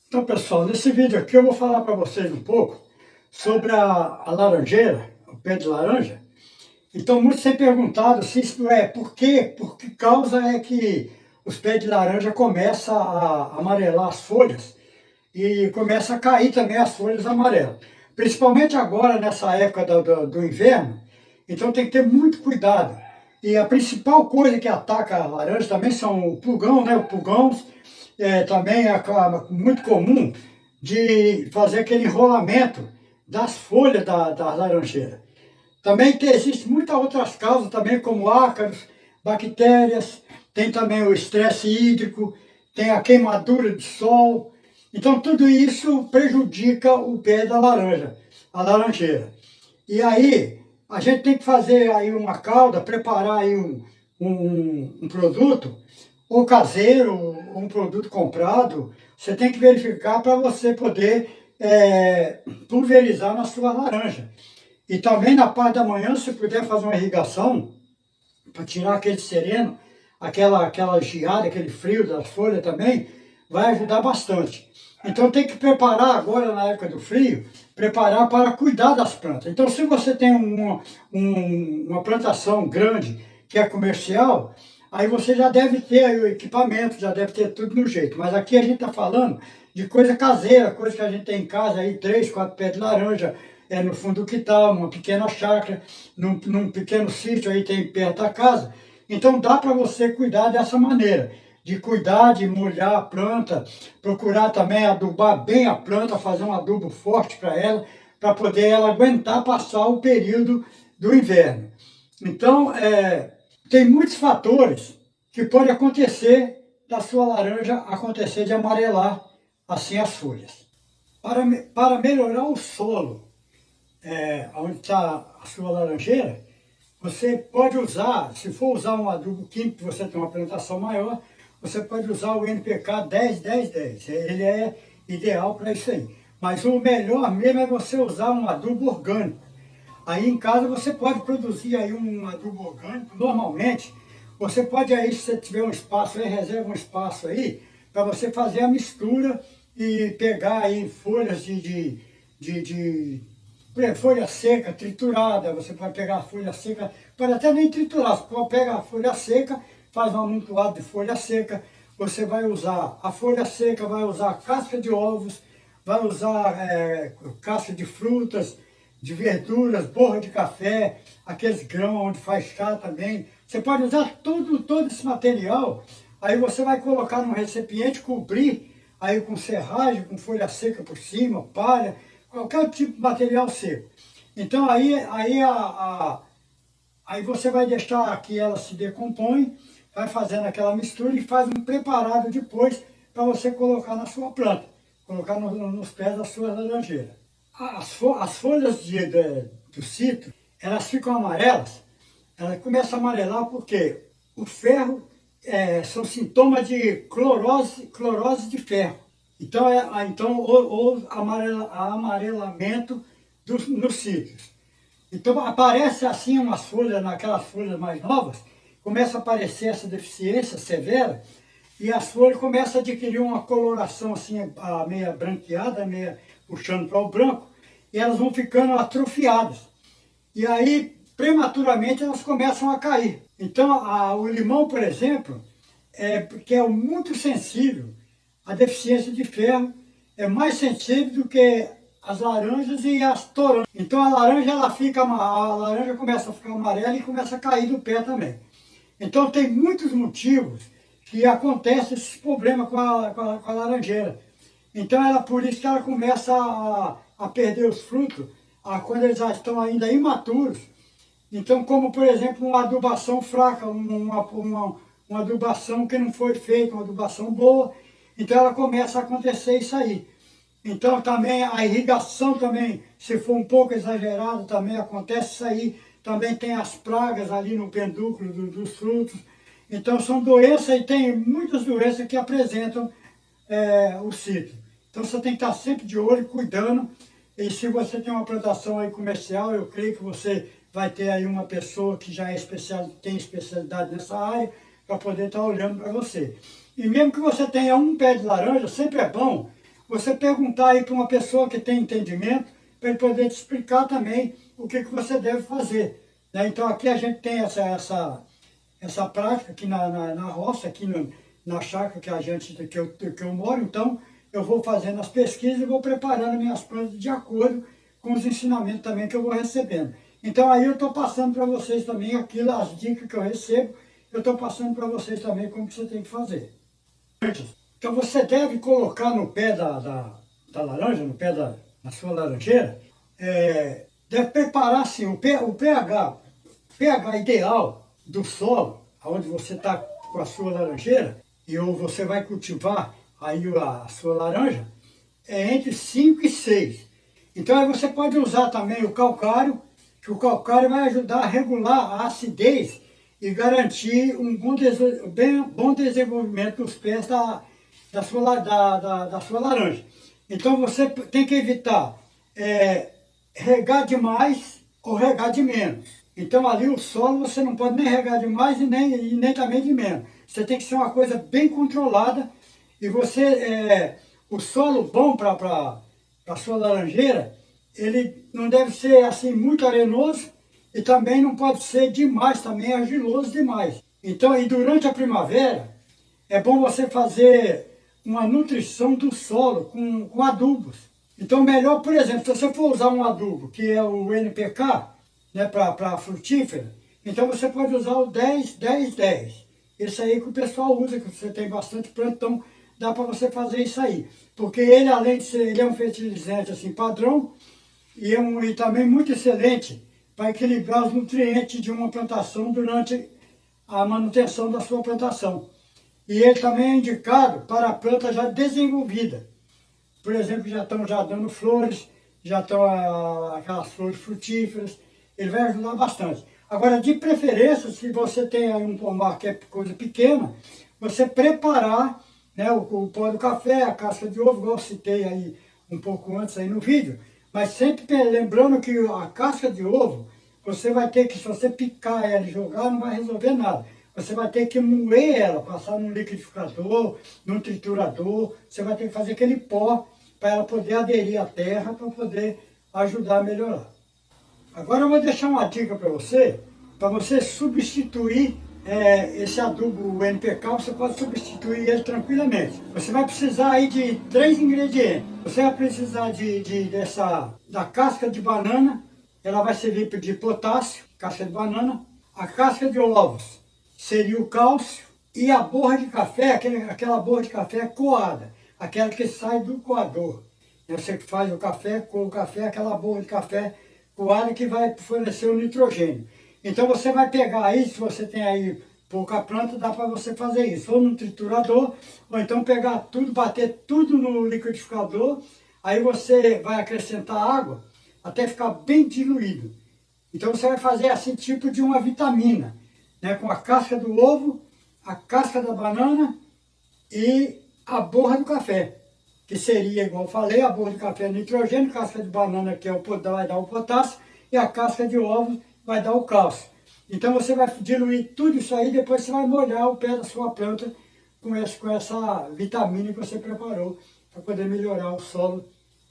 Então, pessoal, nesse vídeo aqui eu vou falar para vocês um pouco sobre a laranjeira, o pé de laranja. Então, muitos têm perguntado se isso por que causa é que os pés de laranja começam a amarelar as folhas e começa a cair também as folhas amarelas. Principalmente agora, nessa época do inverno, então tem que ter muito cuidado. E a principal coisa que ataca a laranja também são o pulgão, né? O pulgão também é muito comum de fazer aquele enrolamento das folhas da laranjeira. Também existem muitas outras causas também, como ácaros, bactérias, tem também o estresse hídrico, tem a queimadura de sol. Então tudo isso prejudica o pé da laranja, a laranjeira. E aí a gente tem que fazer aí uma calda, preparar aí um produto, ou caseiro, ou um produto comprado. Você tem que verificar para você poder pulverizar na sua laranja. E também na parte da manhã, se puder fazer uma irrigação, para tirar aquele sereno, aquela geada, aquele frio das folhas também, vai ajudar bastante. Então tem que preparar agora, na época do frio, preparar para cuidar das plantas. Então se você tem uma plantação grande, que é comercial, aí você já deve ter aí o equipamento, já deve ter tudo no jeito. Mas aqui a gente está falando de coisa caseira, coisa que a gente tem em casa, aí 3, 4 pés de laranja, no fundo do quintal, uma pequena chácara, num pequeno sítio aí tem perto da casa. Então dá para você cuidar dessa maneira, de cuidar, de molhar a planta, procurar também adubar bem a planta, fazer um adubo forte para ela, para poder ela aguentar passar o período do inverno. Então, tem muitos fatores que podem acontecer da sua laranja acontecer de amarelar assim as folhas. Para melhorar o solo, onde está a sua laranjeira, você pode usar, se for usar um adubo químico, você tem uma plantação maior, você pode usar o NPK 10-10-10. Ele é ideal para isso aí. Mas o melhor mesmo é você usar um adubo orgânico. Aí em casa você pode produzir aí um adubo orgânico. Normalmente, você pode aí, se você tiver um espaço aí, reserva um espaço aí, para você fazer a mistura e pegar aí folhas por exemplo, folha seca, triturada. Você pode pegar a folha seca, pode até nem triturar, você pode pegar a folha seca, faz um amontoado de folha seca, você vai usar a folha seca, vai usar casca de ovos, vai usar casca de frutas, de verduras, borra de café, aqueles grãos onde faz chá também. Você pode usar todo esse material, aí você vai colocar num recipiente, cobrir aí com serragem, com folha seca por cima, palha, qualquer tipo de material seco. Então aí você vai deixar que ela se decompõe, vai fazendo aquela mistura e faz um preparado depois para você colocar na sua planta, colocar nos pés da sua laranjeira. As folhas do citro, elas ficam amarelas, elas começam a amarelar porque o ferro são sintomas de clorose de ferro. Então houve amarelamento nos citros. Então aparece assim umas folhas, naquelas folhas mais novas, começa a aparecer essa deficiência severa e as folhas começam a adquirir uma coloração assim, meia branqueada, meia puxando para o branco, e elas vão ficando atrofiadas. E aí, prematuramente, elas começam a cair. Então, o limão, por exemplo, que é muito sensível à deficiência de ferro, é mais sensível do que as laranjas e as toranjas. Então a laranja começa a ficar amarela e começa a cair do pé também. Então tem muitos motivos que acontecem esses problemas com a laranjeira. Então por isso que ela começa a perder os frutos quando eles já estão ainda imaturos. Então, como por exemplo uma adubação fraca, uma adubação que não foi feita, uma adubação boa, então ela começa a acontecer isso aí. Então também a irrigação também, se for um pouco exagerado, também acontece isso aí. Também tem as pragas ali no pedúnculo dos frutos. Então são doenças, e tem muitas doenças que apresentam o citro. Então você tem que estar sempre de olho, cuidando. E se você tem uma plantação aí comercial, eu creio que você vai ter aí uma pessoa que já tem especialidade nessa área, para poder estar olhando para você. E mesmo que você tenha um pé de laranja, sempre é bom você perguntar aí para uma pessoa que tem entendimento, para ele poder te explicar também o que você deve fazer. Né? Então aqui a gente tem essa prática aqui na roça, aqui na chácara que eu moro, então eu vou fazendo as pesquisas e vou preparando minhas plantas de acordo com os ensinamentos também que eu vou recebendo. Então aí eu estou passando para vocês também aquilo, as dicas que eu recebo, eu estou passando para vocês também como que você tem que fazer. Então você deve colocar no pé da laranja, no pé da sua laranjeira, deve preparar assim, o pH ideal do solo, onde você está com a sua laranjeira, ou você vai cultivar aí a sua laranja, é entre 5 e 6. Então aí você pode usar também o calcário, que o calcário vai ajudar a regular a acidez e garantir um bom desenvolvimento dos pés da sua laranja. Então você tem que evitar regar demais ou regar de menos. Então ali o solo você não pode nem regar demais e nem também de menos. Você tem que ser uma coisa bem controlada e o solo bom para a sua laranjeira, ele não deve ser assim muito arenoso e também não pode ser demais, também argiloso demais. Então, e durante a primavera, é bom você fazer uma nutrição do solo com adubos. Então, melhor, por exemplo, se você for usar um adubo, que é o NPK, né, para frutífera, então você pode usar o 10-10-10. Esse aí que o pessoal usa, que você tem bastante planta, então dá para você fazer isso aí. Porque ele, além de ser, ele é um fertilizante assim, padrão, e também muito excelente para equilibrar os nutrientes de uma plantação durante a manutenção da sua plantação. E ele também é indicado para a planta já desenvolvida. Por exemplo, já estão dando flores, já estão aquelas flores frutíferas, ele vai ajudar bastante. Agora, de preferência, se você tem aí um pomar que é coisa pequena, você preparar, né, o pó do café, a casca de ovo, igual eu citei aí um pouco antes aí no vídeo, mas sempre lembrando que a casca de ovo, você vai ter que, se você picar ela e jogar, não vai resolver nada. Você vai ter que moer ela, passar num liquidificador, num triturador, você vai ter que fazer aquele pó para ela poder aderir à terra, para poder ajudar a melhorar. Agora eu vou deixar uma dica para você substituir esse adubo NPK, você pode substituir ele tranquilamente. Você vai precisar aí de 3 ingredientes. Você vai precisar da casca de banana, ela vai servir de potássio, casca de banana. A casca de ovos seria o cálcio e a borra de café, aquela borra de café coada, aquela que sai do coador. Você que faz o café, com o café, aquela borra de café coada que vai fornecer o nitrogênio. Então você vai pegar aí, se você tem aí pouca planta, dá para você fazer isso, ou no triturador, ou então pegar tudo, bater tudo no liquidificador, aí você vai acrescentar água até ficar bem diluído. Então você vai fazer assim, tipo de uma vitamina, né, com a casca do ovo, a casca da banana e a borra do café, que seria, igual eu falei, a borra de café é nitrogênio, casca de banana que vai dar o potássio, e a casca de ovo vai dar o cálcio. Então você vai diluir tudo isso aí, depois você vai molhar o pé da sua planta com essa vitamina que você preparou para poder melhorar o solo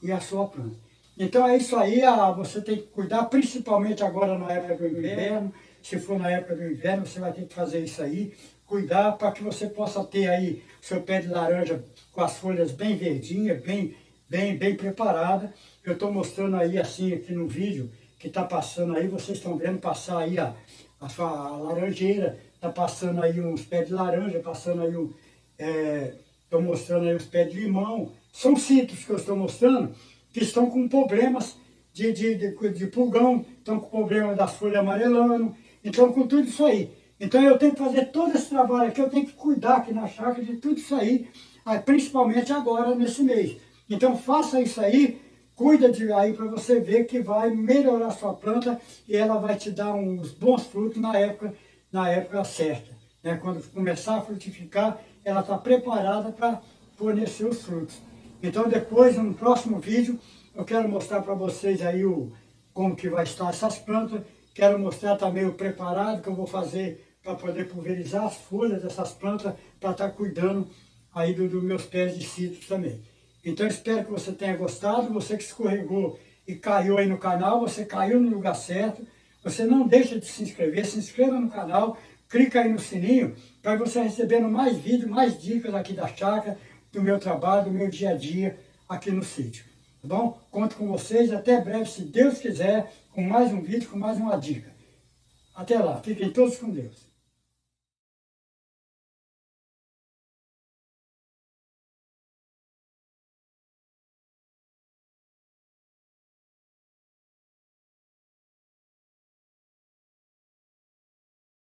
e a sua planta. Então é isso aí, você tem que cuidar, principalmente agora na época do inverno. Se for na época do inverno, você vai ter que fazer isso aí, cuidar para que você possa ter aí seu pé de laranja com as folhas bem verdinhas, bem preparada. Eu estou mostrando aí assim aqui no vídeo que está passando aí, vocês estão vendo passar aí a sua laranjeira, está passando aí uns pés de laranja, passando aí estou mostrando aí os pés de limão. São citros que eu estou mostrando que estão com problemas de pulgão, estão com problema das folhas amarelando, então com tudo isso aí. Então eu tenho que fazer todo esse trabalho aqui, eu tenho que cuidar aqui na chácara de tudo isso aí, principalmente agora nesse mês. Então faça isso aí, cuida aí para você ver que vai melhorar a sua planta e ela vai te dar uns bons frutos na época certa. Né? Quando começar a frutificar, ela está preparada para fornecer os frutos. Então depois, no próximo vídeo, eu quero mostrar para vocês aí como que vai estar essas plantas. Quero mostrar também o preparado que eu vou fazer para poder pulverizar as folhas dessas plantas, para estar cuidando aí dos meus pés de citros também. Então espero que você tenha gostado, você que escorregou e caiu aí no canal, você caiu no lugar certo. Você não deixa de se inscreva no canal, clica aí no sininho para você recebendo mais vídeos, mais dicas aqui da chácara, do meu trabalho, do meu dia a dia aqui no sítio. Tá bom? Conto com vocês, até breve, se Deus quiser, com mais um vídeo, com mais uma dica. Até lá, fiquem todos com Deus.